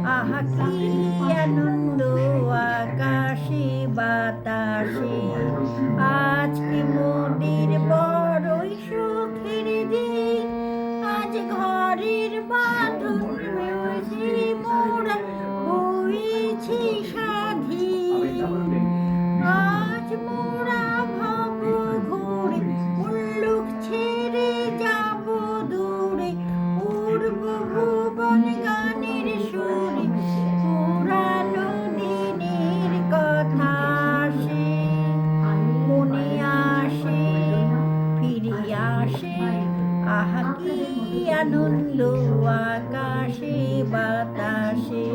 আহা কি আনন্দ আকাশে বাতাসে, আজকে মোদের বড়ই সুখের দিন। আজ ঘরের বাঁধন মেজে মোরা হয়েছি স্বাধীন। আজ মোরা ভাব ঘুরে মুল্লুক ছেড়ে যাব দূরে, উড়ব ভুবন গানের সুরে, পুরানো দিনের কথা আসে মনে আসে, ফিরে আসে। আহা কি আনন্দ আকাশে বাতাসে।